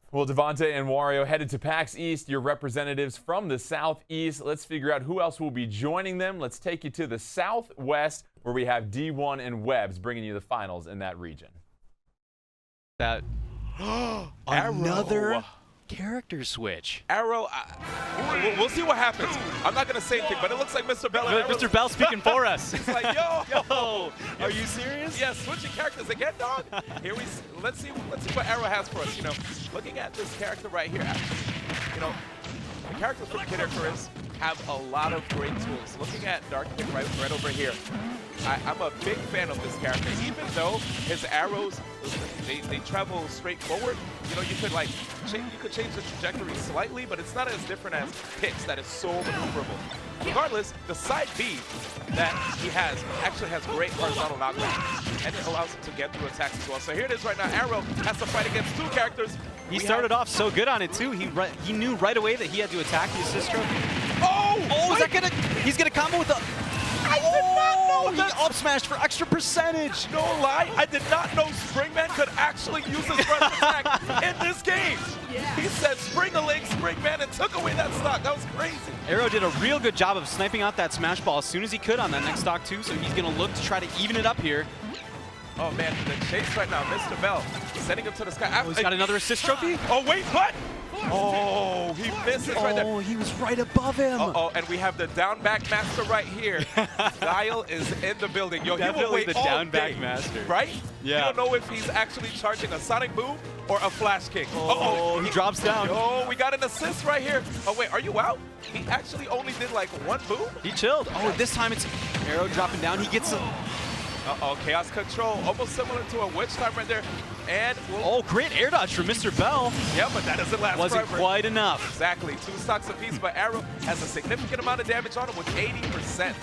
Well, Devontae and Wario headed to PAX East, your representatives from the Southeast. Let's figure out who else will be joining them. Let's take you to the Southwest, where we have D1 and Webbs bringing you the finals in that region. That another character switch. Aarow, we'll see what happens. I'm not going to say anything, but it looks like Mr. Behl. Mr. Behl speaking for us. He's like, yo, are you serious? Yeah, switching characters again, dog. Here let's see what Aarow has for us. You know, looking at this character right here, you know, the characters from Kid Icarus have a lot of great tools. Looking at Dark King right over here, I'm a big fan of this character. Even though his arrows, they travel straight forward, you know, you could change the trajectory slightly, but it's not as different as Pix that is so maneuverable. Regardless, the side B that he has actually has great horizontal knockback, and it allows him to get through attacks as well. So here it is right now. Aarow has to fight against two characters. He started off so good on it too. He knew right away that he had to attack the assist stroke. Oh, is that gonna? He's gonna combo with the. I did not know he that. up smashed for extra percentage. No lie, I did not know Springman could actually use his front attack in this game. Yeah. He said Spring-a-leg, Springman, and took away that stock. That was crazy. Aarow did a real good job of sniping out that smash ball as soon as he could on that next stock too, so he's gonna look to try to even it up here. Oh man, the chase right now, Mr. Behl sending him to the sky. Oh, he's got another assist trophy? Oh wait, what? Oh, he misses right there. Oh, he was right above him. Uh-oh, and we have the down back master right here. Guile is in the building. Yo, definitely he will wait the all down day, back master. Right? Yeah. You don't know if he's actually charging a sonic boom or a flash kick. Oh, he drops down. Oh, we got an assist right here. Oh wait, are you out? He actually only did like one boom? He chilled. Oh, this time it's Aarow dropping down. He gets a... Uh-oh, chaos control, almost similar to a witch time right there. And oh, great air dodge from Mr. Behl. Yeah, but that doesn't last Wasn't forever. quite enough. Exactly, 2 stocks apiece, but Aarow has a significant amount of damage on him with 80%.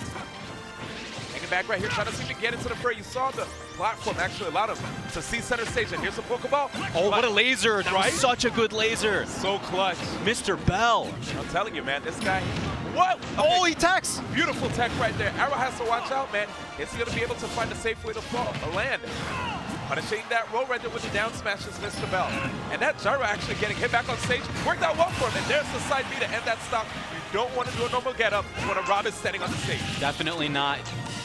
Hanging back right here, trying to see if he can get into the fray. You saw the platform actually allowed him to see center stage, and here's a Pokeball. Oh, what a laser. That was such a good laser. So clutch. Mr. Behl. I'm telling you, man, this guy. What? Okay. Oh, he techs. Beautiful tech right there. Aarow has to watch out, man. Is he going to be able to find a safe way to land? Punishing that roll right there with the down smashes, Mr. Behl. And that gyro actually getting hit back on stage. Worked out well for him. And there's the side B to end that stock. You don't want to do a normal get up when a Rob is standing on the stage. Definitely not.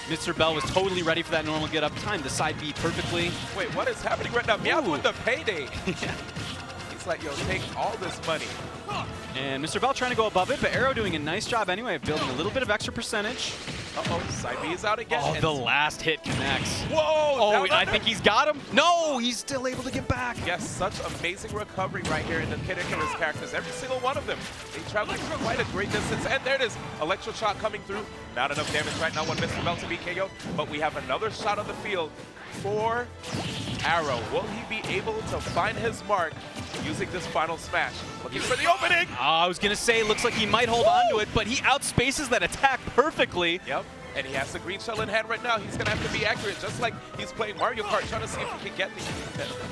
Mr. Behl was totally ready for that normal get up. Timed the side B perfectly. Wait, what is happening right now? Meow with the payday. He's like, yo, take all this money. And Mr. Behl trying to go above it, but Aarow doing a nice job anyway of building a little bit of extra percentage. Uh-oh, side B is out again. Oh, the last hit connects. Whoa! Oh, I think he's got him. No, he's still able to get back. Yes, such amazing recovery right here in the Kid Icarus characters. Every single one of them. They travel quite a great distance. And there it is. Electro shot coming through. Not enough damage right now on Mr. Behl to be KO'd. But we have another shot on the field for Aarow. Will he be able to find his mark using this final smash? Looking for the opening! I was going to say, looks like he might hold on to it, but he outspaces that attack perfectly. Yep. And he has the green shell in hand right now. He's going to have to be accurate, just like he's playing Mario Kart, trying to see if he can get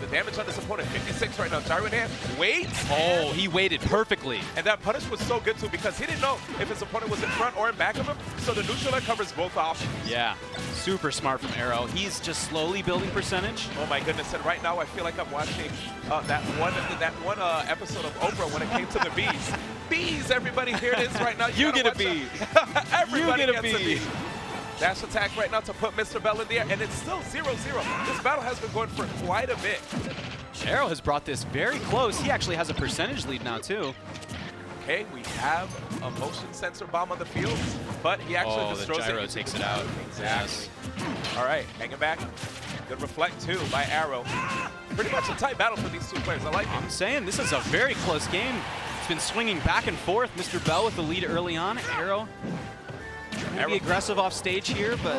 the damage on his opponent. 56 right now. Gyro in hand. Wait. Oh, he waited perfectly. And that punish was so good, too, because he didn't know if his opponent was in front or in back of him. So the neutral air covers both options. Yeah. Super smart from Aarow. He's just slowly building percentage. Oh, my goodness. And right now, I feel like I'm watching that one episode of Oprah when it came to the bees. Bees, everybody. Here it is right now. You get a bee. Everybody gets a bee. Dash attack right now to put Mr. Behl in the air, and it's still 0-0. This battle has been going for quite a bit. Aarow has brought this very close. He actually has a percentage lead now, too. Okay, we have a motion sensor bomb on the field, but he actually destroys it. The gyro takes it out. Exactly. Yes. All right, hanging back. Good reflect, too, by Aarow. Pretty much a tight battle for these two players. I like it. I'm saying this is a very close game. It's been swinging back and forth. Mr. Behl with the lead early on. Aarow be aggressive off stage here, but...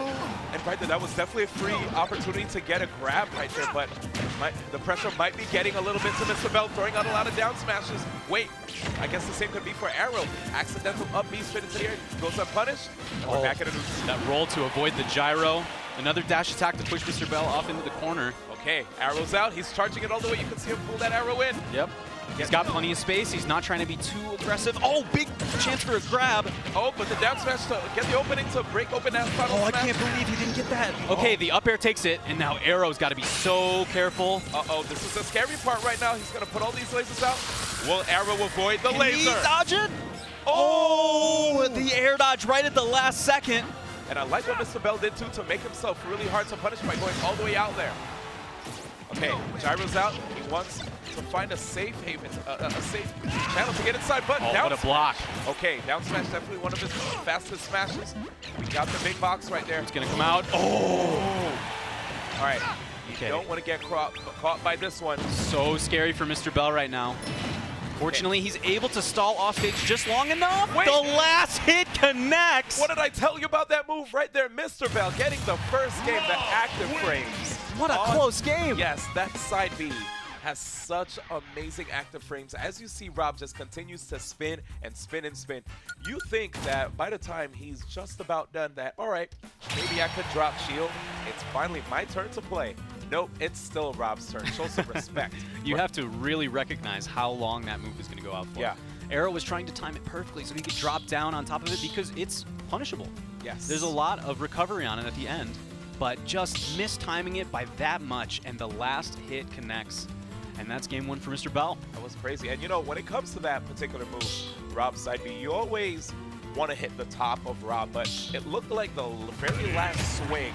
And right there, that was definitely a free opportunity to get a grab right there, but the pressure might be getting a little bit to Mr. Behl, throwing out a lot of down smashes. Wait, I guess the same could be for Aarow. Accidental up B straight into the air, goes unpunished, and we're back at a neutral. That roll to avoid the gyro. Another dash attack to push Mr. Behl off into the corner. Okay, Arrow's out. He's charging it all the way. You can see him pull that arrow in. Yep. He's got plenty of space. He's not trying to be too aggressive. Oh, big chance for a grab. Oh, but the down smash to get the opening to break open that final Oh, I smash. can't believe he didn't get that. Okay, the up air takes it, and now Aarow's got to be so careful. Uh-oh, this is the scary part right now. He's going to put all these lasers out. Will Aarow avoid the Can laser? he dodge it? Oh, the air dodge right at the last second. And I like what Mr. Behl did, too, to make himself really hard to punish by going all the way out there. Okay, Gyro's out. He wants to find a safe haven, a safe channel to get inside, but Oh, down what a block. Okay, down smash, definitely one of his fastest smashes. We got the big box right there. It's going to come out. Oh! All right, you Okay. don't want to get caught by this one. So scary for Mr. Behl right now. Fortunately, he's able to stall off stage just long enough. Wait. The last hit connects. What did I tell you about that move right there? Mr. Behl getting the first game, the active frames. What a close game. Yes, that side B has such amazing active frames. As you see, Rob just continues to spin and spin and spin. You think that by the time he's just about done that, all right, maybe I could drop shield. It's finally my turn to play. Nope, it's still Rob's turn. Show some respect. You have to really recognize how long that move is going to go out for. Yeah. Aarow was trying to time it perfectly so he could drop down on top of it because it's punishable. Yes. There's a lot of recovery on it at the end, but just mistiming it by that much, and the last hit connects. And that's game one for Mr. Behl. That was crazy. And you know, when it comes to that particular move, Rob's side B, you always want to hit the top of Rob, but it looked like the very last swing,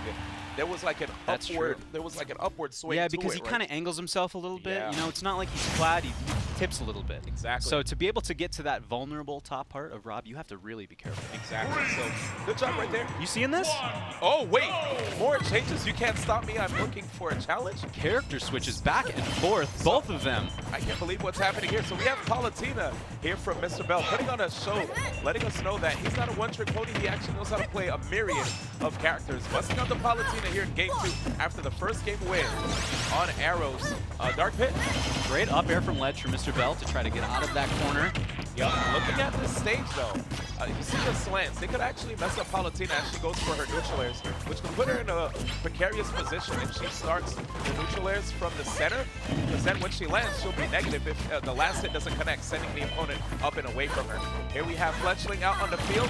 there was like an That's upward, true. there was like an upward swing. Yeah, to because it, he right? kind of angles himself a little bit. Yeah. You know, it's not like he's flat. He tips a little bit. Exactly. So to be able to get to that vulnerable top part of Rob, you have to really be careful. Exactly. So good job right there. You seeing this? Oh wait, more changes. You can't stop me. I'm looking for a challenge. Character switches back and forth, both of them. I can't believe what's happening here. So we have Palatina here from Mr. Behl putting on a show, letting us know that he's not a one-trick pony. He actually knows how to play a myriad of characters. Busting out the Palatina here in game 2 after the first game win on Aarow's Dark Pit. Great up air from ledge for Mr. Behl to try to get out of that corner. Yep. Looking at this stage though, you see the slants. They could actually mess up Palatina as she goes for her neutral airs, which could put her in a precarious position if she starts the neutral airs from the center, because then when she lands, she'll be negative if the last hit doesn't connect, sending the opponent up and away from her. Here we have Fletchling out on the field,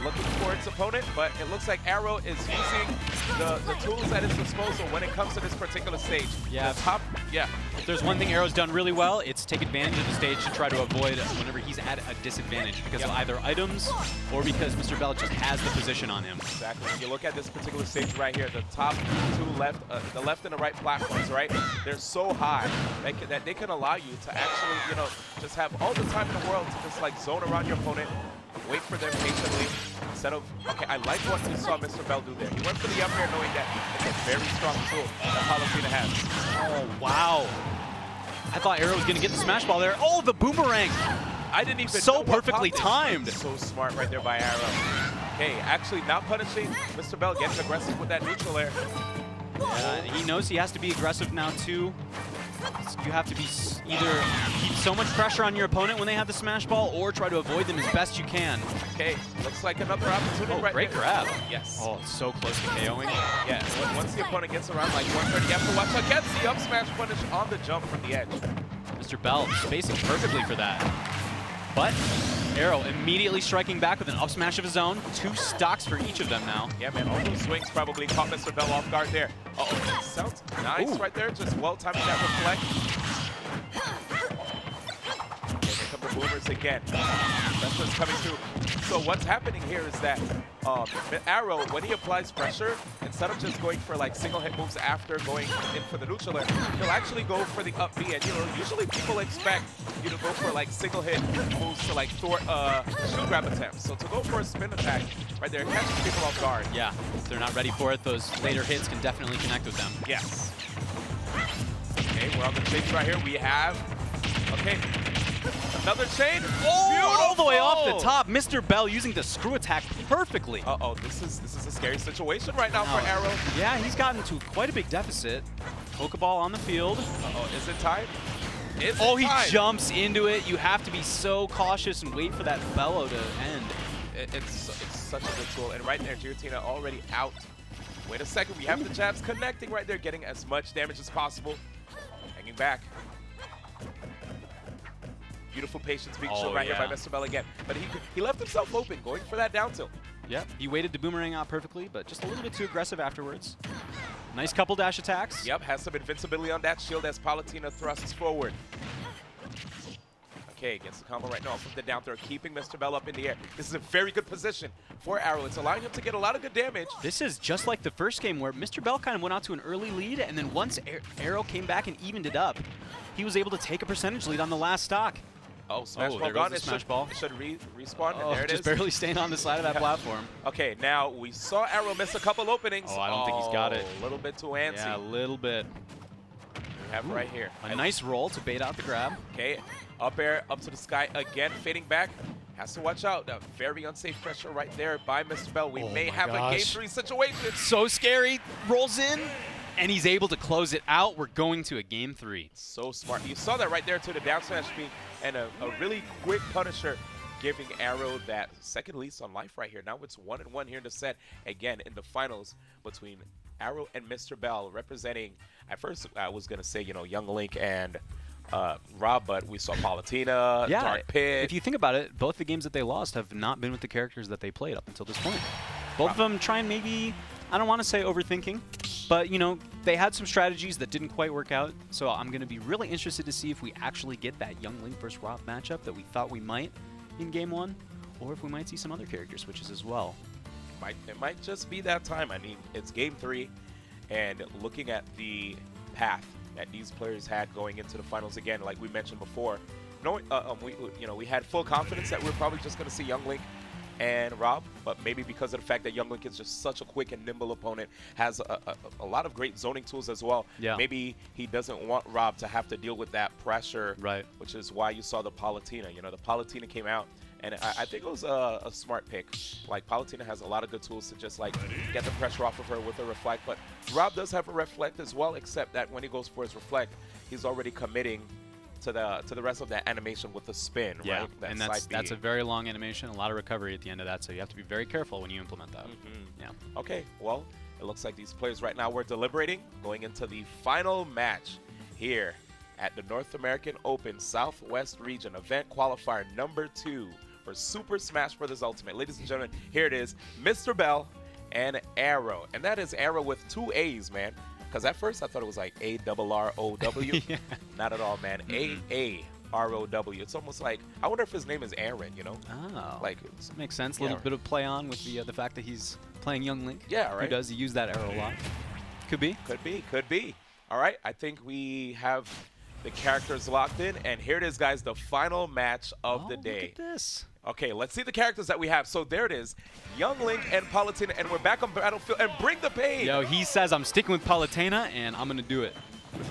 looking for its opponent, but it looks like Aarow is using the tools at his disposal when it comes to this particular stage. Yeah. The top, yeah. If there's one thing Aarow's done really well, it's take advantage of the stage to try to avoid whenever he's at a disadvantage because of either items or because Mr. Behl just has the position on him. Exactly. When you look at this particular stage right here, the top two left, the left and the right platforms, right? They're so high that they can allow you to actually, you know, just have all the time in the world to just like zone around your opponent, wait for them patiently, instead of, okay, I like what you saw Mr. Behl do there. He went for the up air knowing that it's a very strong tool that Palatina has. Oh, wow. I thought Aarow was going to get the smash ball there. Oh, the boomerang. I didn't even So know what perfectly popped. timed. So smart right there by Aarow. Okay, actually not punishing Mr. Behl, getting aggressive with that neutral air. He knows he has to be aggressive now, too. You have to be either keep so much pressure on your opponent when they have the smash ball or try to avoid them as best you can. Okay, looks like another opportunity right Great there. grab. Yes. Oh, it's so close to KOing. Yeah, once the opponent gets around like 130, you have to watch out. Gets the up smash punish on the jump from the edge. Mr. Behl spacing perfectly for that. But Aarow immediately striking back with an up smash of his own. 2 stocks for each of them now. Yeah, man, all those swings probably caught Mr. Behl off guard there. Uh-oh, sounds nice right there. Just well timing that reflect. Okay, here come the boomers again. Pressure's coming through. So what's happening here is that Aarow, when he applies pressure, instead of just going for like single hit moves after going in for the neutral air, he'll actually go for the up B. And you know, usually people expect you to go for like single hit moves to like shoe grab attempts. So to go for a spin attack right there, it catches people off guard. Yeah, if they're not ready for it, those later hits can definitely connect with them. Yes. Okay, we're on the chase right here. We have, okay, another chain. Oh, all the way off the Beautiful. top. Mr. Behl using the screw attack perfectly. Uh-oh, this is a scary situation right now for Aarow. Yeah, he's gotten to quite a big deficit. Pokeball on the field. Uh-oh, is it tied? Is Oh, it he tied? jumps into it. You have to be so cautious and wait for that bellow to end. It's such a good tool. And right there, Giratina already out. Wait a second, we have the jabs connecting right there, getting as much damage as possible. Hanging back. Beautiful patience being Oh, shown right yeah. here by Mr. Behl again. But he left himself open, going for that down tilt. Yep, he waited the boomerang out perfectly, but just a little bit too aggressive afterwards. Nice couple dash attacks. Yep, has some invincibility on that shield as Palutena thrusts forward. Okay, gets the combo right now from the down throw, keeping Mr. Behl up in the air. This is a very good position for Aarow. It's allowing him to get a lot of good damage. This is just like the first game where Mr. Behl kind of went out to an early lead, and then once Aarow came back and evened it up, he was able to take a percentage lead on the last stock. Oh, smash ball there gone. goes the smash ball. It should respawn, and there it just is. barely staying on the side of that platform. Okay, now we saw Aarow miss a couple openings. Oh, I don't think he's got it. A little bit too antsy. Yeah, a little bit. We have right here. A nice roll to bait out the grab. Okay, up air, up to the sky again, fading back. Has to watch out. A very unsafe pressure right there by Mr. Behl. We may my have a gosh. game 3 situation. So scary. Rolls in, and he's able to close it out. We're going to a game 3. So smart. You saw that right there to the down smash speed and a really quick punisher, giving Aarow that second lease on life right here. Now it's 1-1 here in the set. Again, in the finals between Aarow and Mr. Behl, representing, at first I was going to say, Young Link and Rob, but we saw Palutena, Yeah, Dark Pit. if you think about it, both the games that they lost have not been with the characters that they played up until this point. Both of them trying maybe, I don't want to say overthinking, but, they had some strategies that didn't quite work out. So I'm going to be really interested to see if we actually get that Young Link versus Rob matchup that we thought we might in Game 1, or if we might see some other character switches as well. It might just be that time. I mean, it's game 3, and looking at the path that these players had going into the finals again, like we mentioned before, we had full confidence that we're probably just going to see Young Link and Rob, but maybe because of the fact that Young Link is just such a quick and nimble opponent, has a lot of great zoning tools as well. Yeah. Maybe he doesn't want Rob to have to deal with that pressure, Right. which is why you saw the Palutena. The Palutena came out, and I think it was a smart pick. Like, Palutena has a lot of good tools to just, get the pressure off of her with a reflect, but Rob does have a reflect as well, except that when he goes for his reflect, he's already committing to the rest of that animation with the spin, Yeah, right? That and side that's B. a very long animation, a lot of recovery at the end of that, so you have to be very careful when you implement that. Yeah. Okay, well, it looks like these players right now, we're deliberating, going into the final match here at the North American Open Southwest Region Event Qualifier number 2 for Super Smash Bros. Ultimate. Ladies and gentlemen, here it is, Mr. Behl and Aarow. And that is Aarow with 2 A's, man. Because at first I thought it was like A-R-R-O-W. Yeah. Not at all, man. A-A-R-O-W. It's almost like, I wonder if his name is Aaron, Oh, Like, that makes sense. A yeah. little bit of play on with the fact that he's playing Young Link. Yeah, Who right. does? He used that arrow a lot. Could be. Could be. All right, I think we have the characters locked in, and here it is, guys, the final match of the day. Look at this. Okay, let's see the characters that we have. So there it is, Young Link and Palutena, and we're back on Battlefield, and bring the pain. Yo, he says I'm sticking with Palutena, and I'm gonna do it.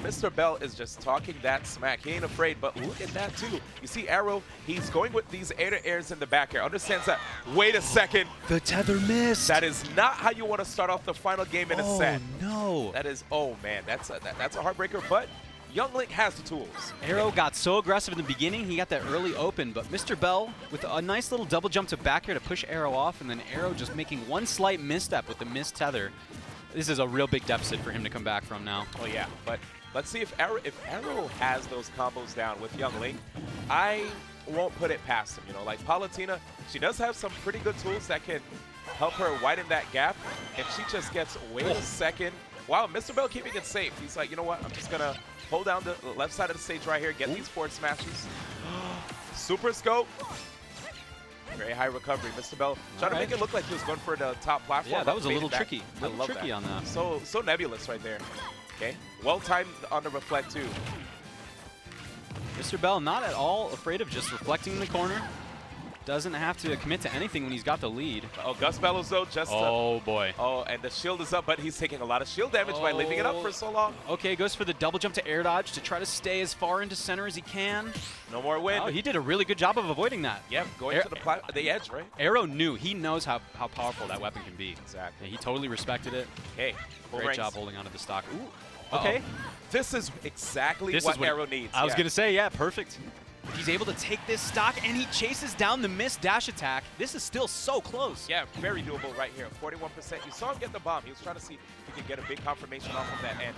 Mr. Behl is just talking that smack. He ain't afraid, but look at that too. You see Aarow, he's going with these air-to-airs in the back air. Understands that, wait a second, The tether missed. that is not how you want to start off the final game in a set. No. That is, oh man, that's a heartbreaker, but Young Link has the tools. Aarow got so aggressive in the beginning, he got that early open, but Mr. Behl with a nice little double jump to back air to push Aarow off, and then Aarow just making one slight misstep with the missed tether. This is a real big deficit for him to come back from now. Oh yeah, but let's see if Aarow has those combos down with Young Link. I won't put it past him, like Palutena, she does have some pretty good tools that can help her widen that gap, and she just gets, wait a second. Wow, Mr. Behl keeping it safe. He's like, you know what, I'm just gonna hold down the left side of the stage right here, get these forward smashes. Super scope. Very high recovery. Mr. Behl trying to make it look like he was going for the top platform. Yeah, that was a Faded little back. tricky. I A little love tricky that. on that. So nebulous right there. Okay, well timed on the reflect too. Mr. Behl not at all afraid of just reflecting in the corner. Doesn't have to commit to anything when he's got the lead. Oh, Gus Bellows though, just Oh boy. oh, and the shield is up, but he's taking a lot of shield damage by leaving it up for so long. Okay, goes for the double jump to air dodge to try to stay as far into center as he can. No more win. Oh, he did a really good job of avoiding that. Yeah, going to the edge, right? Aarow knew. He knows how powerful that weapon can be. Exactly. Yeah, he totally respected it. Okay, Great job holding onto the stock. Ooh. Okay. This is exactly This what is what Aarow needs. I was yeah. going to say, yeah, perfect. If he's able to take this stock and he chases down the missed dash attack, this is still so close. Yeah, very doable right here. 41%. You saw him get the bomb. He was trying to see if he could get a big confirmation off of that end.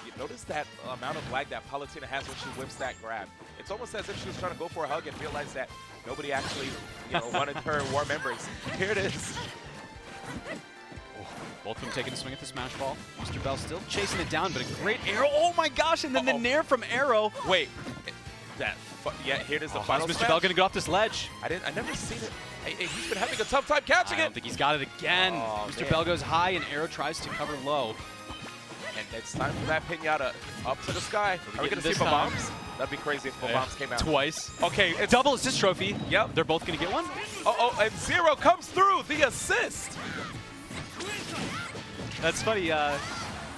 You notice that amount of lag that Palutena has when she whips that grab. It's almost as if she was trying to go for a hug and realized that nobody actually, wanted her war members. Here it is. Both of them taking a swing at the smash ball. Mr. Behl still chasing it down, but a great arrow. Oh my gosh, and then the nair from Aarow. Wait, here it is, the final Mr. smash. Behl gonna go off this ledge? I never seen it. He's been having a tough time catching I it. don't think he's got it again. Oh, Mr. man. Behl goes high, and Aarow tries to cover low. And it's time for that pinata up to the sky. Are we gonna see bombs? That'd be crazy if bombs came out. Twice. Okay, it's Double assist trophy. Yep. They're both gonna get one. Oh, and Zero comes through the assist. That's funny.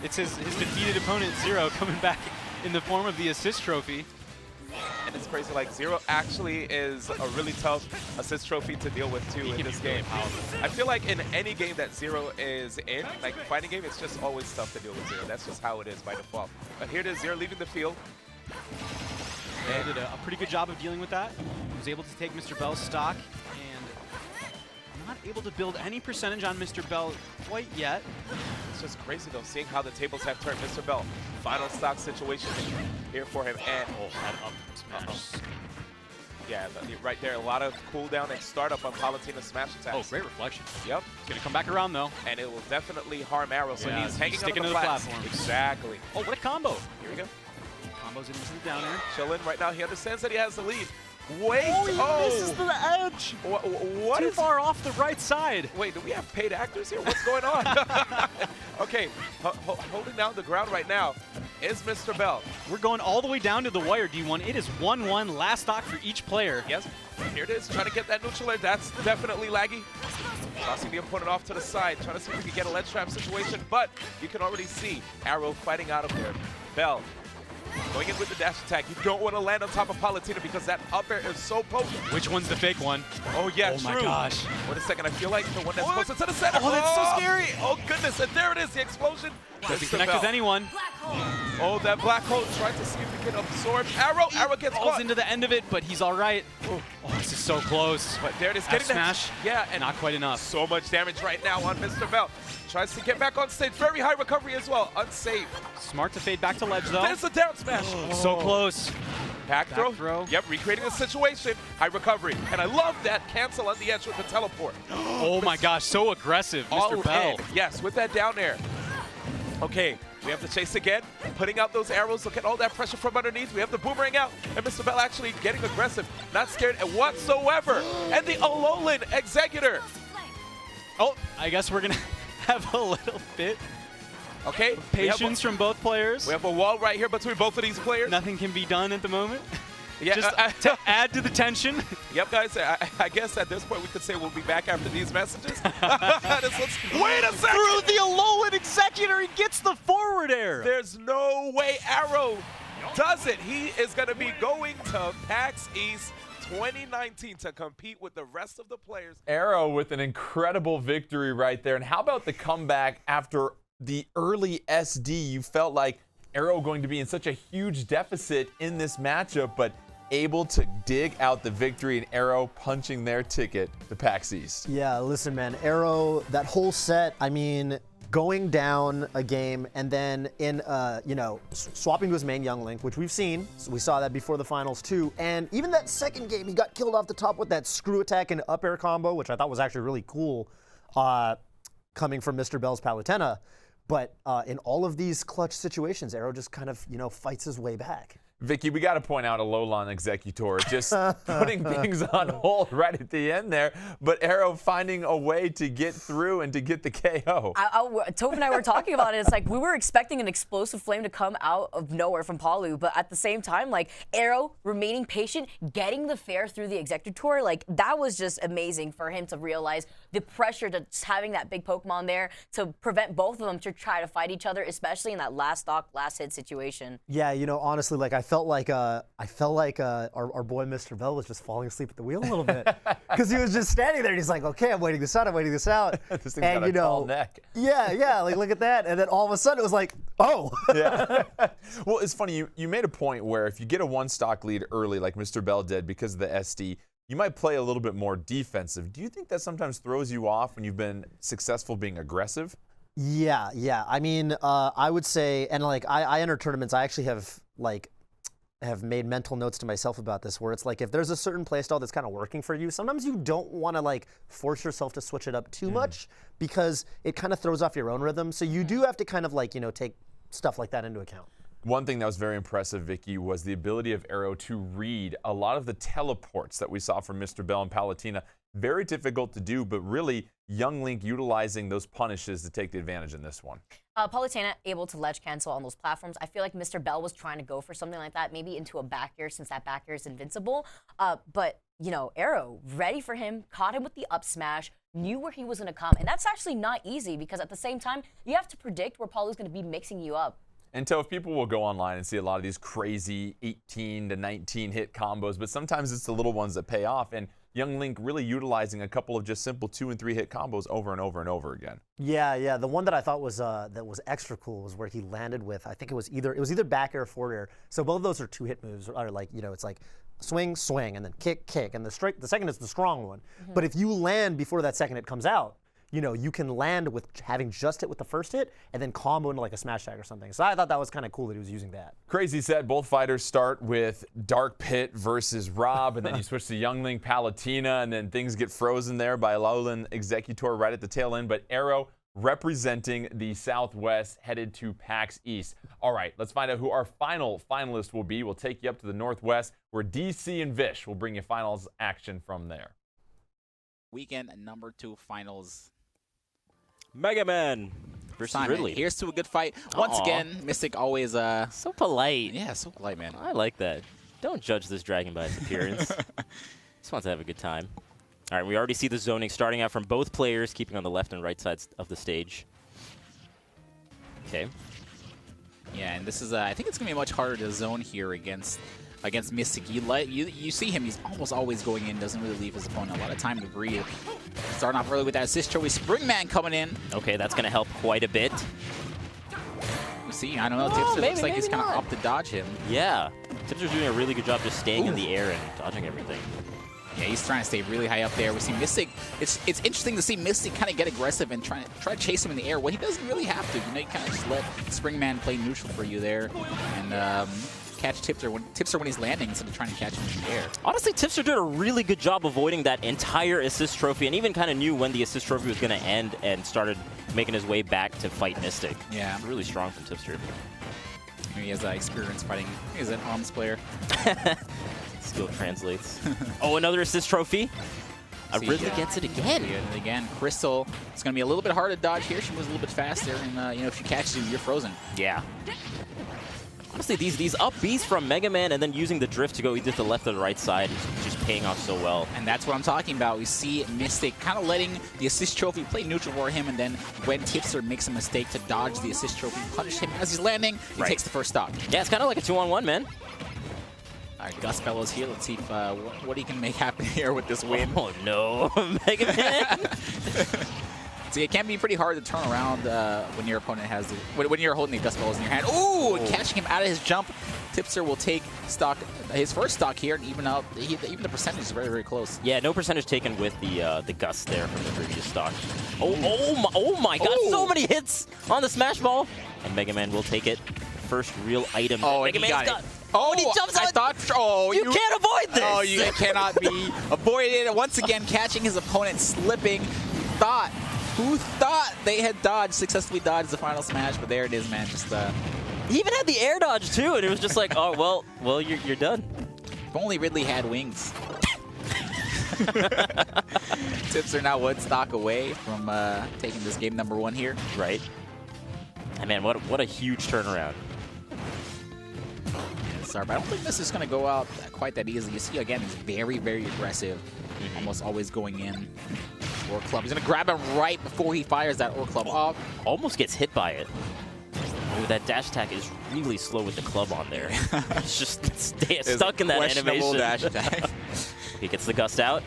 It's his defeated opponent, Zero, coming back in the form of the assist trophy. And it's crazy, like Zero actually is a really tough assist trophy to deal with too in this game. I feel like in any game that Zero is in, like fighting game, it's just always tough to deal with Zero. That's just how it is by default. But here it is, Zero leaving the field. They did a pretty good job of dealing with that. He was able to take Mr. Behl's stock and not able to build any percentage on Mr. Behl quite yet. It's just crazy though, seeing how the tables have turned. Mr. Behl, final stock situation here for him. And that up smash. Yeah, right there, a lot of cooldown and startup on Palutena's smash attacks. Oh, great reflection. Yep. He's gonna come back around though. And it will definitely harm Aarow, so Yeah, he's hanging sticking on to the platform. Exactly. Oh, what a combo. Here we go. Combos into the down air. Chillin' right now. He understands that he has the lead. Wait. Oh, he misses the edge. What Too is far off the right side. Wait, do we have paid actors here? What's going on? Okay, holding down the ground right now is Mr. Behl. We're going all the way down to the wire, D1. It is 1-1, last stock for each player. Yes, here it is, trying to get that neutral air. That's definitely laggy. Tossing the opponent off to the side, trying to see if we can get a ledge trap situation, but you can already see Aarow fighting out of there. Behl going in with the dash attack. You don't want to land on top of Palutena because that up air is so potent. Which one's the fake one? Oh, yeah, oh true. my gosh. Wait a second, I feel like the one that's closer to the center. Oh, that's so scary. Oh, goodness, and there it is, the explosion. Doesn't connect with anyone. Oh, that black hole, trying to see if he can absorb Aarow. Aarow gets Falls caught. into the end of it, but he's all right. Oh, this is so close. But there it is, F getting smash. that. Yeah, and Not quite enough. so much damage right now on Mr. Behl. Tries to get back on stage. Very high recovery as well. Unsafe. Smart to fade back to ledge, though. There's a down smash. So close. Back throw. throw. Yep, recreating the situation. High recovery. And I love that cancel on the edge with the teleport. Oh my gosh, so aggressive, All Mr. Behl. in. Yes, with that down air. Okay, we have the chase again. Putting out those arrows. Look at all that pressure from underneath. We have the boomerang out. And Mr. Behl actually getting aggressive. Not scared whatsoever. And the Alolan Executor. Oh, I guess we're going to have a little bit Okay, patience from both players. We have a wall right here between both of these players. Nothing can be done at the moment. Yeah, Just to add to the tension. Yep, guys, I guess at this point we could say we'll be back after these messages. Wait a second! Through the Alolan Executor, he gets the forward air. There's no way Aarow does it. He is going to be going to PAX East 2019 to compete with the rest of the players. Aarow with an incredible victory right there. And how about the comeback after the early SD? You felt like Aarow going to be in such a huge deficit in this matchup, but able to dig out the victory, and Aarow punching their ticket to PAX East. Yeah, listen, man, Aarow, that whole set, I mean, going down a game and then in, swapping to his main Young Link, which we've seen. So we saw that before the finals too. And even that second game, he got killed off the top with that screw attack and up air combo, which I thought was actually really cool, coming from Mr. Behl's Palutena. But in all of these clutch situations, Aarow just kind of, fights his way back. Vicky, we got to point out Alolan Executor just putting things on hold right at the end there, but Aarow finding a way to get through and to get the KO. Toph and I were talking about it. It's like we were expecting an explosive flame to come out of nowhere from Palu, but at the same time, like Aarow remaining patient, getting the fair through the Executor, like that was just amazing for him to realize the pressure to just having that big Pokemon there to prevent both of them to try to fight each other, especially in that last stock, last hit situation. Yeah, honestly, like I felt like our boy Mr. Behl was just falling asleep at the wheel a little bit because he was just standing there and he's like, okay, I'm waiting this out, This thing's got a tall neck. Yeah, like look at that, and then all of a sudden it was like, oh. Yeah. Well, it's funny, you made a point where if you get a one stock lead early like Mr. Behl did because of the SD, you might play a little bit more defensive. Do you think that sometimes throws you off when you've been successful being aggressive? Yeah. I mean, I would say, and like I enter tournaments, I actually have made mental notes to myself about this, where it's like if there's a certain playstyle that's kind of working for you, sometimes you don't want to like force yourself to switch it up too much because it kind of throws off your own rhythm. So you do have to kind of like, take stuff like that into account. One thing that was very impressive, Vicky, was the ability of Aarow to read a lot of the teleports that we saw from Mr. Behl and Palutena. Very difficult to do, but really young Link utilizing those punishes to take the advantage in this one. Palutena able to ledge cancel on those platforms. I feel like Mr. Behl was trying to go for something like that, maybe into a back air since that back air is invincible. But, Aarow, ready for him, caught him with the up smash, knew where he was going to come. And that's actually not easy because at the same time, you have to predict where Palu's going to be mixing you up. And so if people will go online and see a lot of these crazy 18 to 19 hit combos, but sometimes it's the little ones that pay off. And young Link really utilizing a couple of just simple 2 and 3 hit combos over and over and over again. Yeah. The one that I thought was that was extra cool was where he landed with, I think it was either back air or forward air. So both of those are 2 hit moves, or like, it's like swing, swing, and then kick, kick, and the second is the strong one. But if you land before that second hit comes out, you can land with having just hit with the first hit and then combo into like a smash tag or something. So I thought that was kind of cool that he was using that. Crazy set. Both fighters start with Dark Pit versus Rob, and then you switch to Young Link, Palutena, and then things get frozen there by Alolan Executor right at the tail end. But Aarow representing the Southwest headed to PAX East. All right, let's find out who our final finalist will be. We'll take you up to the Northwest where DC and Vish will bring you finals action from there. Weekend number 2 finals. Mega Man versus Simon, Ridley. here's to a good fight. Once again, Mystic always So polite. yeah, so polite, man. I like that. Don't judge this dragon by its appearance. Just wants to have a good time. All right, we already see the zoning starting out from both players, keeping on the left and right sides of the stage. Okay. Yeah, and this is I think it's gonna be much harder to zone here against Mystic. You see him, he's almost always going in, doesn't really leave his opponent a lot of time to breathe. Starting off early with that assist trophy. Springman coming in. Okay, that's going to help quite a bit. You see, I don't know, Tipster looks like he's kind of not. up to dodge him. Yeah, Tipster's doing a really good job just staying in the air and dodging everything. Yeah, he's trying to stay really high up there. We see Mystic. It's interesting to see Mystic kind of get aggressive and try to chase him in the air. Well, he doesn't really have to. You kind of just let Springman play neutral for you there, and catch Tipster when he's landing instead of trying to catch him in the air. Honestly, Tipster did a really good job avoiding that entire assist trophy, and even kind of knew when the assist trophy was going to end and started making his way back to fight Mystic. Yeah, really strong from Tipster. Maybe he has experience fighting. He's an arms player. Skill translates. Oh, another assist trophy. Ridley gets it again. And again, Crystal, it's going to be a little bit hard to dodge here. She moves a little bit faster, and if she catches you, you're frozen. Yeah. Honestly, these up Bs from Mega Man and then using the drift to go either to the left or the right side is just paying off so well. And that's what I'm talking about. We see Mystic kind of letting the assist trophy play neutral for him, and then when Tipster makes a mistake to dodge the assist trophy, punish him as he's landing, he takes the first stock. Yeah, it's kind of like a 2-on-1, man. All right, Gus Fellows here. Let's see if, what he can make happen here with this win. Oh, no. Mega Man. See, it can be pretty hard to turn around when your opponent has when you're holding the Gus Fellows in your hand. Ooh, catching him out of his jump. Tipster will take stock, his first stock here, and even out. Even the percentage is very, very close. Yeah, no percentage taken with the Gus there from the previous stock. Oh my God! So many hits on the smash ball, and Mega Man will take it. First real item. Oh, Mega and he Man's got it. Oh, he jumps I on. thought. Oh, you can't avoid this. Oh, you cannot be avoided. Once again, catching his opponent slipping. Who thought they had successfully dodged the final smash? But there it is, man. Just he even had the air dodge too, and it was just like, oh well, you're done. If only Ridley had wings. Tipster now 1 stock away from taking this game number 1 here. Right. And man, what a huge turnaround. Sorry, but I don't think this is going to go out quite that easily. You see, again, he's very, very aggressive. Almost always going in. Or club. He's going to grab him right before he fires that Or club off. Almost gets hit by it. Oh, that dash attack is really slow with the club on there. It's just stuck in that animation. Dash attack. He gets the gust out.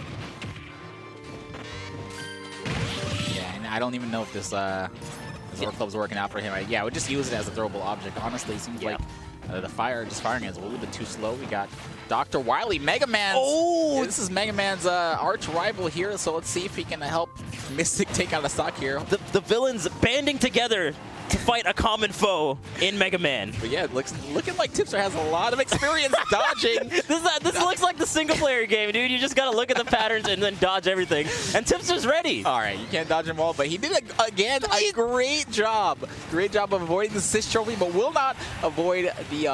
Yeah, and I don't even know if this Or club's working out for him. Yeah, I would just use it as a throwable object. Honestly, it seems like The fire just firing is a little bit too slow. We got Dr. Wily, Mega Man. Oh! This is Mega Man's arch rival here, so let's see if he can help Mystic take out a stock here. The villains banding together to fight a common foe in Mega Man. But yeah, looking like Tipster has a lot of experience dodging. This looks like the single-player game, dude. You just gotta look at the patterns and then dodge everything. And Tipster's ready. All right, you can't dodge them all, but he did, again, a great job. Great job of avoiding the assist trophy, but will not avoid the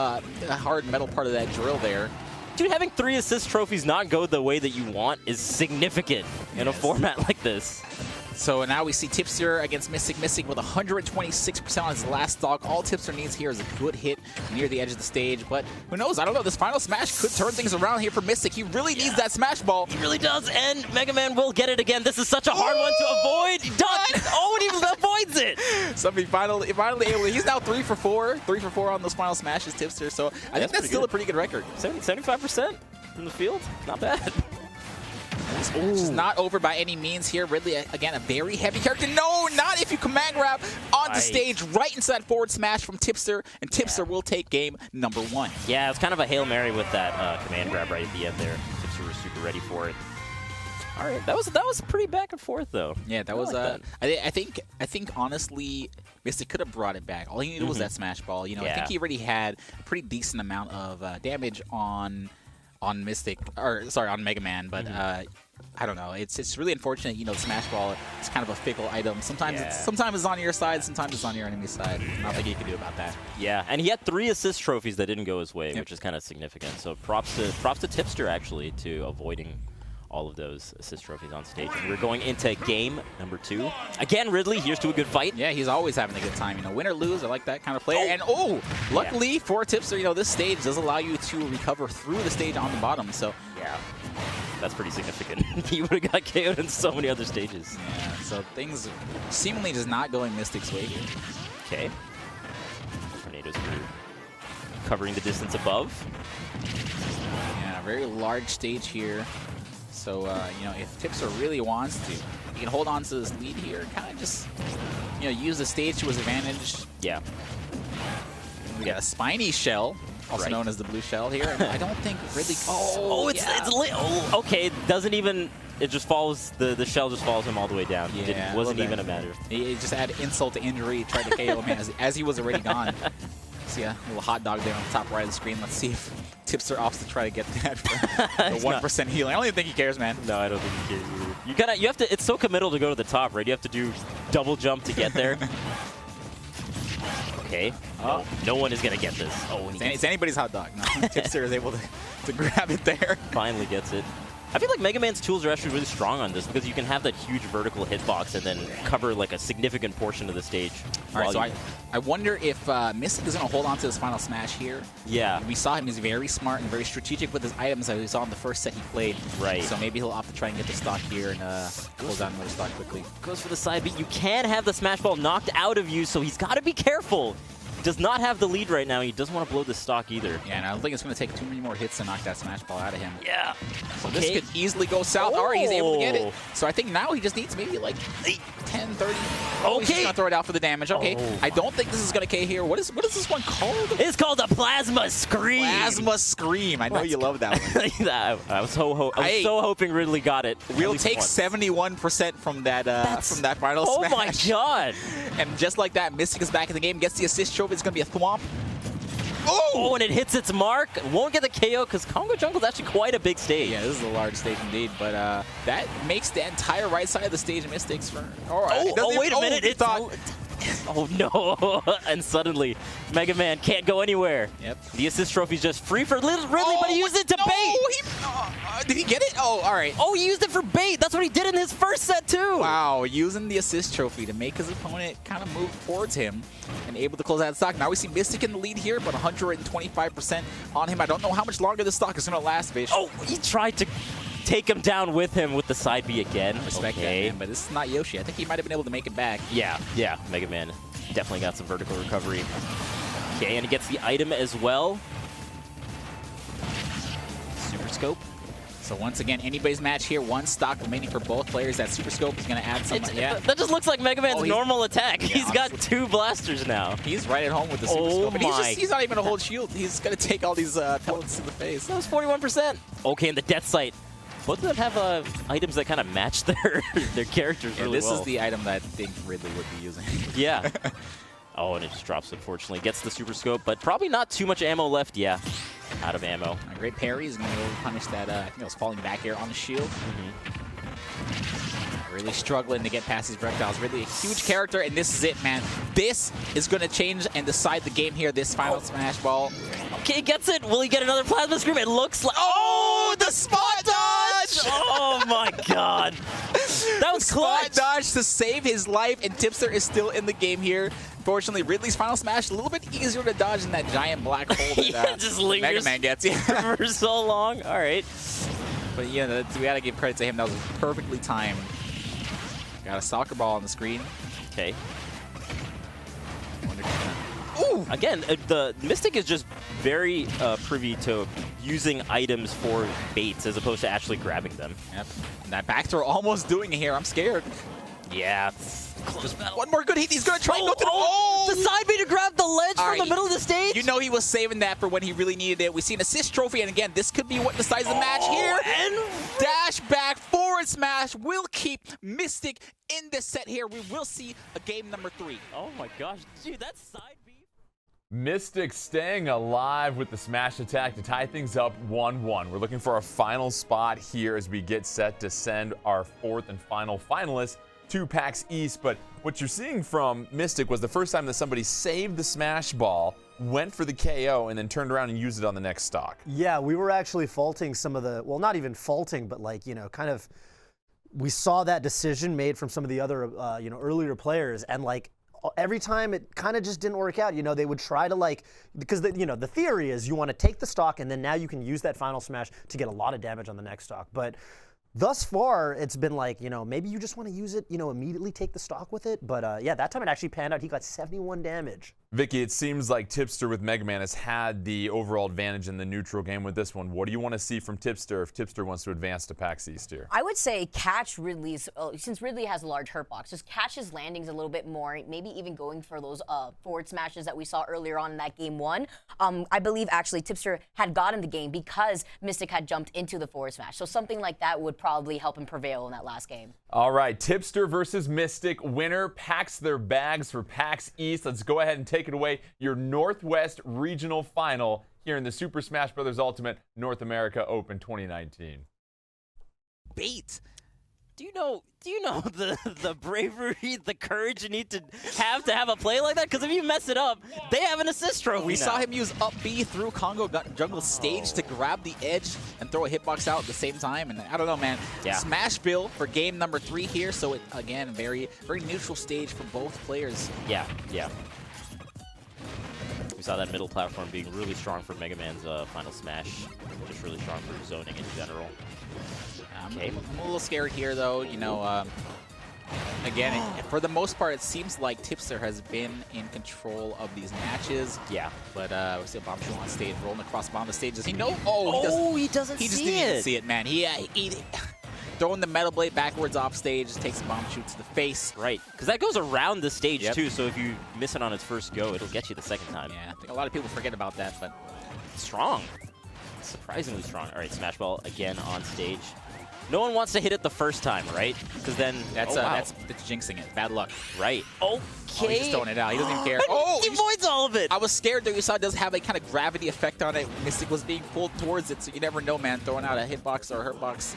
hard metal part of that drill there. Dude, having 3 assist trophies not go the way that you want is significant in a format like this. So now we see Tipster against Mystic. Mystic with 126% on his last stock. All Tipster needs here is a good hit near the edge of the stage. But who knows? I don't know. This final smash could turn things around here for Mystic. He really needs that smash ball. He really does, and Mega Man will get it again. This is such a hard one to avoid. He does. Oh, and he avoids it. Somebody finally able to, he's now 3 for 4. 3 for 4 on those final smashes, Tipster. So I think that's still a pretty good record. 75% from the field. Not bad. It's just not over by any means here. Ridley, again, a very heavy character. No, not if you command grab onto stage right into that forward smash from Tipster, and Tipster will take game number 1. Yeah, it's kind of a Hail Mary with that command grab right at the end there. Tipster was super ready for it. All right, that was pretty back and forth though. Yeah, that was. Like I think honestly, Mystic could have brought it back. All he needed was that smash ball. You know, I think he already had a pretty decent amount of damage on Mystic, or sorry, on Mega Man, but I don't know. It's really unfortunate. You know, the smash ball is kind of a fickle item. Sometimes it's on your side, sometimes it's on your enemy's side. Nothing you can do about that. Yeah, and he had 3 assist trophies that didn't go his way, which is kind of significant. So props to Tipster actually to avoiding all of those assist trophies on stage. And we're going into game number 2. Again, Ridley, here's to a good fight. Yeah, he's always having a good time. You know, win or lose, I like that kind of player. And luckily for Tipster, you know, this stage does allow you to recover through the stage on the bottom. So yeah, that's pretty significant. He would have got KO'd in so many other stages. Yeah, so things seemingly just not going Mystic's way here. Okay. Tornadoes through, covering the distance above. Yeah, a very large stage here. So, you know, if Tipster really wants to, he can hold on to this lead here and kind of just, you know, use the stage to his advantage. Yeah. We got a spiny shell, also known as the blue shell here. And I don't think Ridley... it's okay. It doesn't even... It just falls... The shell just follows him all the way down. Yeah, it wasn't even a matter. He just added insult to injury, tried to KO him as he was already gone. See a little hot dog there on the top right of the screen. Let's see if Tipster opts to try to get that for the 1% healing. I don't even think he cares, man. No, I don't think he cares either. You have to. It's so committal to go to the top, right? You have to do double jump to get there. Okay. No one is gonna get this. Oh, it's anybody's hot dog. No, Tipster is able to grab it there. Finally gets it. I feel like Mega Man's tools are actually really strong on this because you can have that huge vertical hitbox and then cover like a significant portion of the stage. All right, so I wonder if Mystic is going to hold on to his final smash here. Yeah. We saw him. He's very smart and very strategic with his items as we saw in the first set he played. Right. So maybe he'll opt to try and get the stock here and pull down another stock quickly. Goes for the side beat. You can have the smash ball knocked out of you, so he's got to be careful. He does not have the lead right now. He doesn't want to blow the stock either. Yeah, and I don't think it's going to take too many more hits to knock that smash ball out of him. Yeah. So this could easily go south. All right, he's able to get it. So I think now he just needs maybe like 8, 10, 30. Oh, he's just going to throw it out for the damage. Okay. I don't think this is going to K here. What is this one called? It's called a Plasma Scream. Plasma Scream. I know you love that one. I was so hoping Ridley got it. We'll take 71% from that final smash. Oh my god. And just like that, Mystic is back in the game, gets the assist trophy. It's going to be a thwomp. Oh, and it hits its mark. Won't get the KO because Congo Jungle is actually quite a big stage. Yeah, this is a large stage indeed, but that makes the entire right side of the stage Mystics for... wait a minute. Oh no! And suddenly, Mega Man can't go anywhere. Yep. The assist trophy's just free for Ridley, but he used it to bait. Did he get it? Oh, all right. Oh, he used it for bait. That's what he did in his first set too. Wow, using the assist trophy to make his opponent kind of move towards him and able to close out the stock. Now we see Mystic in the lead here, but 125% on him. I don't know how much longer this stock is going to last, Bish. Oh, he tried to take him down with him with the side B again. Respect that, man, but this is not Yoshi. I think he might have been able to make it back. Yeah, Mega Man definitely got some vertical recovery. Okay, and he gets the item as well. Super Scope. So once again, anybody's match here. One stock remaining for both players. That Super Scope is going to add some. That just looks like Mega Man's normal attack. Yeah, He's got 2 blasters now. He's right at home with the Super Scope. And my. he's not even a hold shield. He's going to take all these pellets to the face. That was 41%. Okay, and the Death Sight. Both of them have items that kind of match their characters really this well. is the item that I think Ridley would be using. Yeah. Oh, and it just drops, unfortunately. Gets the Super Scope, but probably not too much ammo left. Yeah, out of ammo. A great parry is going to punish that, I think it was falling back air on the shield. Really struggling to get past these projectiles. Really a huge character, and this is it, man. This is going to change and decide the game here, this final Smash Ball. Okay, he gets it. Will he get another Plasma Scream? It looks like... Oh, the spot dodge! Oh, my God. That was clutch. Spot dodge to save his life, and Tipster is still in the game here. Fortunately, Ridley's final smash a little bit easier to dodge than that giant black hole that just lingers Mega Man gets. Yeah. for so long. All right. But yeah, we got to give credit to him. That was perfectly timed. Got a soccer ball on the screen. Okay. Ooh! Again, the Mystic is just very privy to using items for baits as opposed to actually grabbing them. Yep. And that back throw almost doing it here. I'm scared. Yeah. Just one more good hit. He's going to try and go through. The side B to grab the ledge All from right. the middle of the stage. You know he was saving that for when he really needed it. We see an assist trophy, and again, this could be what decides the match here. And dash back forward smash will keep Mystic in this set here. We will see a game number 3. oh my gosh, dude, that side B. Mystic staying alive with the smash attack to tie things up 1-1. We're looking for a final spot here as we get set to send our 4th and final finalist to PAX East. But what you're seeing from Mystic was the first time that somebody saved the smash ball, went for the KO, and then turned around and used it on the next stock. Yeah, we were actually faulting some of the, well, not even faulting, but like, you know, kind of, we saw that decision made from some of the other, you know, earlier players, and like, every time it kind of just didn't work out. You know, they would try to like, because you know, the theory is you want to take the stock and then now you can use that final smash to get a lot of damage on the next stock. But thus far, it's been like, you know, maybe you just want to use it, you know, immediately take the stock with it. But yeah, that time it actually panned out. He got 71 damage. Vicky, it seems like Tipster with Mega Man has had the overall advantage in the neutral game with this one. What do you want to see from Tipster if Tipster wants to advance to PAX East here? I would say catch Ridley's, since Ridley has a large hurt box, just catch his landings a little bit more, maybe even going for those forward smashes that we saw earlier on in that game 1. I believe actually Tipster had gotten the game because Mystic had jumped into the forward smash. So something like that would probably help him prevail in that last game. All right, Tipster versus Mystic. Winner packs their bags for PAX East. Let's go ahead and take it away. Your Northwest Regional Final here in the Super Smash Bros. Ultimate North America Open 2019. Bait. Do you know the bravery, the courage you need to have a play like that? Because if you mess it up, they have an assist trophy. We saw him use up B through Congo Jungle stage to grab the edge and throw a hitbox out at the same time. And I don't know, man. Yeah. Smash Bill for game number 3 here. So it, again, very neutral stage for both players. Yeah. We saw that middle platform being really strong for Mega Man's final smash, just really strong for zoning in general. I'm a little scared here, though. You know, again, for the most part, it seems like Tipster has been in control of these matches. Yeah. But we see a bomb shoot on stage, rolling across the bottom of the stage. Does he know? Oh, he doesn't he just see didn't even it. see it, man. He throwing the Metal Blade backwards off stage, takes a bomb shoot to the face. Right, because that goes around the stage Yep. too, so if you miss it on its first go, it'll get you the second time. Yeah, I think a lot of people forget about that, but Strong. Surprisingly strong. All right, Smash Ball again on stage. No one wants to hit it the first time, right? Because then that's wow. that's jinxing it. Bad luck. right. Oh, he's just throwing it out. He doesn't even care. Oh, he avoids all of it. I was scared that you saw it does have a kind of gravity effect on it. Mystic was being pulled towards it, so you never know, man. Throwing out a hitbox or a hurtbox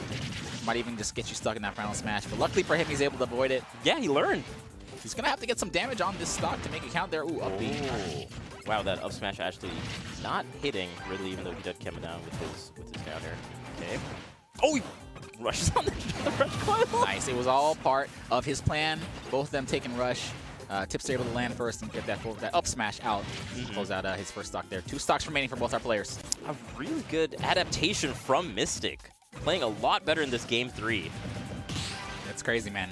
might even just get you stuck in that final smash. But luckily for him, he's able to avoid it. Yeah, he learned. He's going to have to get some damage on this stock to make it count there. Ooh, up B. Wow, that up smash actually not hitting Ridley, even though he did come down with his down air. Okay. Oh, he rushes on the rush coil. Nice. It was all part of his plan. Both of them taking rush. Tipster able to land first and get that up smash out. Close out his first stock there. 2 stocks remaining for both our players. A really good adaptation from Mystic. Playing a lot better in this game 3. That's crazy, man.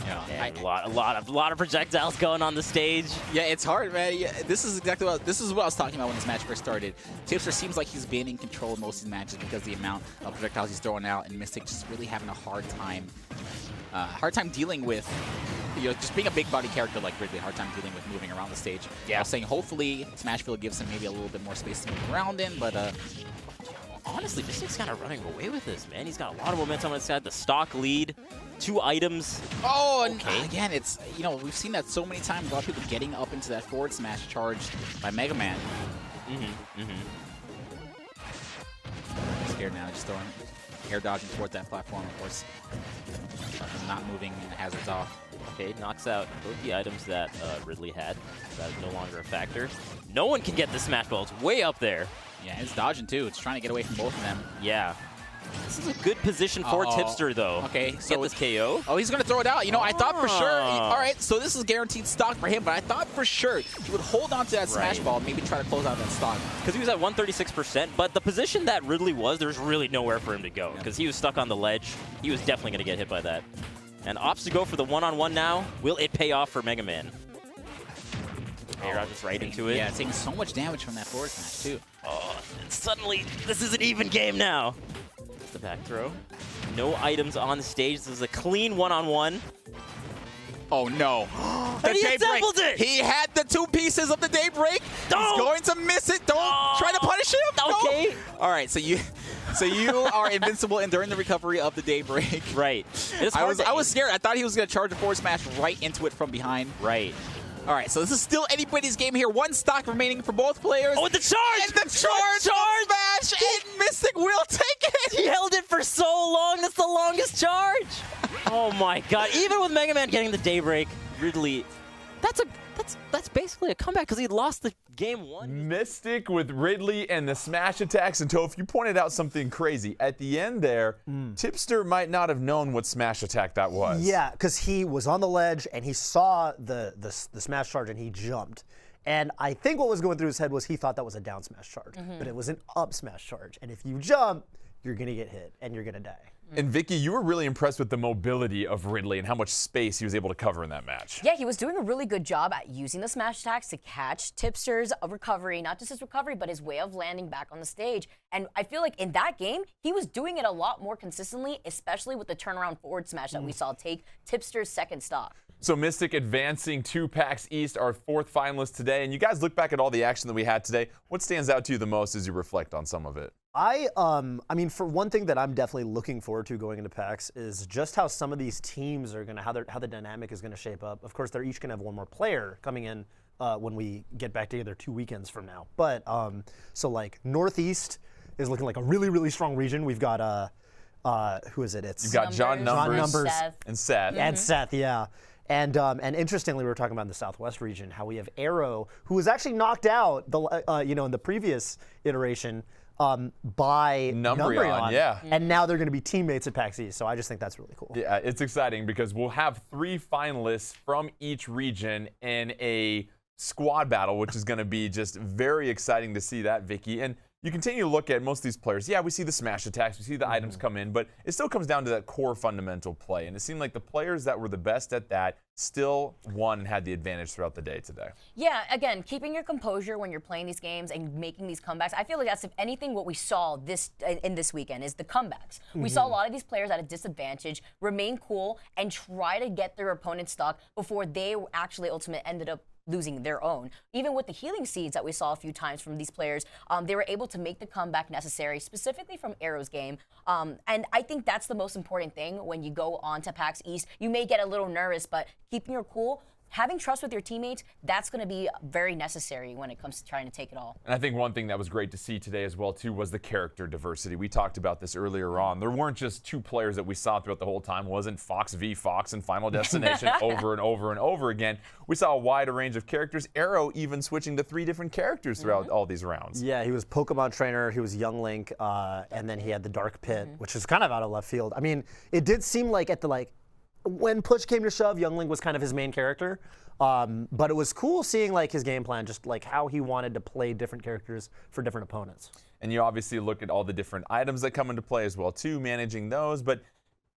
And a lot of projectiles going on the stage. Yeah, it's hard, man. Yeah, this is what I was talking about when this match first started. Tipster seems like he's been in control of most of these matches because of the amount of projectiles he's throwing out, and Mystic just really having a hard time dealing with, just being a big body character like Ridley, hard time dealing with moving around the stage. Yeah. I was saying hopefully Smashville gives him maybe a little bit more space to move around in, but honestly, Mystic's kind of running away with this, man. He's got a lot of momentum on his side. The stock lead, 2 items. Oh, and again, it's, we've seen that so many times. A lot of people getting up into that forward smash charged by Mega Man. Scared now, just throwing air dodging towards that platform, of course. Not moving and hazards off. Okay, knocks out both the items that Ridley had. That is no longer a factor. No one can get the Smash Ball. It's way up there. Yeah, it's dodging too. It's trying to get away from both of them. Yeah. This is a good position for Tipster, though. Okay, so get this KO. Oh, he's going to throw it out. I thought for sure. All right, so this is guaranteed stock for him, but I thought for sure he would hold on to that Smash Ball and maybe try to close out that stock. Because he was at 136%, but the position that Ridley was, there's really nowhere for him to go because he was stuck on the ledge. He was definitely going to get hit by that. And opts to go for the one-on-one now. Will it pay off for Mega Man? Air out just right into it. Yeah, taking so much damage from that forward smash, too. Oh, and suddenly, this is an even game now. The back throw. No items on the stage. This is a clean one-on-one. Oh, no. And he assembled it! He had the 2 pieces of the Daybreak. Don't! He's going to miss it. Don't try to punish him. Okay. No. All right, so you are invincible during the recovery of the Daybreak. Right. I was scared. I thought he was going to charge a forward smash right into it from behind. Right. All right, so this is still anybody's game here. 1 stock remaining for both players. Oh, the charge! And the charge smash, and Mystic will take it. He held it for so long. That's the longest charge. Oh my God! Even with Mega Man getting the Daybreak, Ridley, that's basically a comeback because he lost the game 1. Mystic with Ridley and the smash attacks. And Toph, you pointed out something crazy. At the end there, Tipster might not have known what smash attack that was. Yeah, because he was on the ledge and he saw the smash charge and he jumped. And I think what was going through his head was he thought that was a down smash charge, but it was an up smash charge. And if you jump, you're going to get hit and you're going to die. And Vicky, you were really impressed with the mobility of Ridley and how much space he was able to cover in that match. Yeah, he was doing a really good job at using the smash attacks to catch Tipster's recovery, not just his recovery, but his way of landing back on the stage. And I feel like in that game, he was doing it a lot more consistently, especially with the turnaround forward smash that we saw take Tipster's second stock. So Mystic advancing to PAX East, our 4th finalist today. And you guys look back at all the action that we had today. What stands out to you the most as you reflect on some of it? I mean, for one thing that I'm definitely looking forward to going into PAX is just how some of these teams are gonna, how the dynamic is gonna shape up. Of course, they're each gonna have 1 more player coming in when we get back together 2 weekends from now. But so like Northeast is looking like a really, really strong region. We've got who is it? You've got John Numbers Seth. and Seth. And Seth, yeah. And interestingly, we were talking about in the Southwest region how we have Aarow, who was actually knocked out, in the previous iteration by Numbreon. Yeah. And now they're going to be teammates at PAX East. So I just think that's really cool. Yeah, it's exciting because we'll have 3 finalists from each region in a squad battle, which is going to be just very exciting to see that, Vicky. And you continue to look at most of these players. Yeah, we see the smash attacks, we see the items come in, but it still comes down to that core fundamental play. And it seemed like the players that were the best at that still won and had the advantage throughout the day today. Yeah, again, keeping your composure when you're playing these games and making these comebacks. I feel like that's, if anything, what we saw in this weekend is the comebacks. We saw a lot of these players at a disadvantage remain cool and try to get their opponent stuck before they actually ultimately ended up losing their own. Even with the healing seeds that we saw a few times from these players, they were able to make the comeback necessary, specifically from Aarow's game. And I think that's the most important thing when you go on to PAX East. You may get a little nervous, but keeping your cool, having trust with your teammates, that's going to be very necessary when it comes to trying to take it all. And I think one thing that was great to see today as well, too, was the character diversity. We talked about this earlier on. There weren't just 2 players that we saw throughout the whole time. It wasn't Fox v. Fox and Final Destination over and over and over again. We saw a wider range of characters. Aarow even switching to 3 different characters throughout all these rounds. Yeah, he was Pokemon trainer, he was Young Link, and then he had the Dark Pit, which is kind of out of left field. I mean, it did seem like when push came to shove, Young Link was kind of his main character. But it was cool seeing his game plan, just how he wanted to play different characters for different opponents. And you obviously look at all the different items that come into play as well, too, managing those. But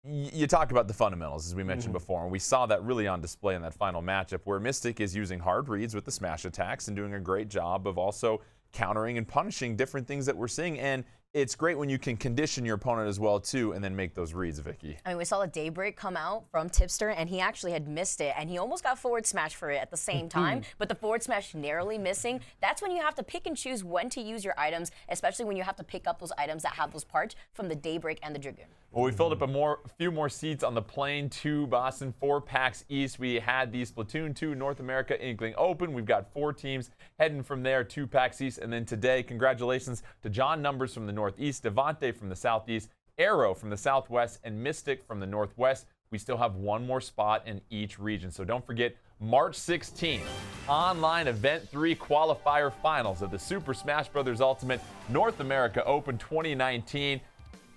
You talk about the fundamentals, as we mentioned before, and we saw that really on display in that final matchup where Mystic is using hard reads with the smash attacks and doing a great job of also countering and punishing different things that we're seeing. And it's great when you can condition your opponent as well, too, and then make those reads, Vicky. I mean, we saw the Daybreak come out from Tipster, and he actually had missed it, and he almost got forward smash for it at the same time, but the forward smash narrowly missing. That's when you have to pick and choose when to use your items, especially when you have to pick up those items that have those parts from the Daybreak and the Dragoon. Well, we filled up a few more seats on the plane to Boston for PAX East. We had the Splatoon 2 North America Inkling Open. We've got 4 teams heading from there to PAX East. And then today, congratulations to John Numbers from the Northeast, Devontae from the Southeast, Aarow from the Southwest, and Mystic from the Northwest. We still have one more spot in each region. So don't forget, March 16th, online Event 3 Qualifier Finals of the Super Smash Bros. Ultimate North America Open 2019.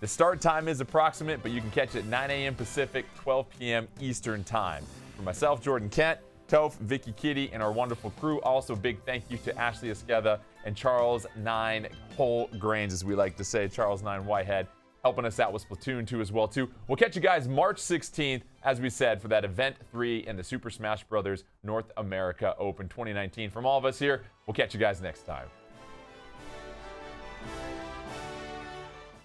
The start time is approximate, but you can catch it at 9 a.m. Pacific, 12 p.m. Eastern Time. For myself, Jordan Kent, Toph, Vicky Kitty, and our wonderful crew, also big thank you to Ashley Esqueda and Charles 9 Whole Grains, as we like to say, Charles 9 Whitehead, helping us out with Splatoon 2 as well, too. We'll catch you guys March 16th, as we said, for that Event 3 in the Super Smash Bros. North America Open 2019. From all of us here, we'll catch you guys next time.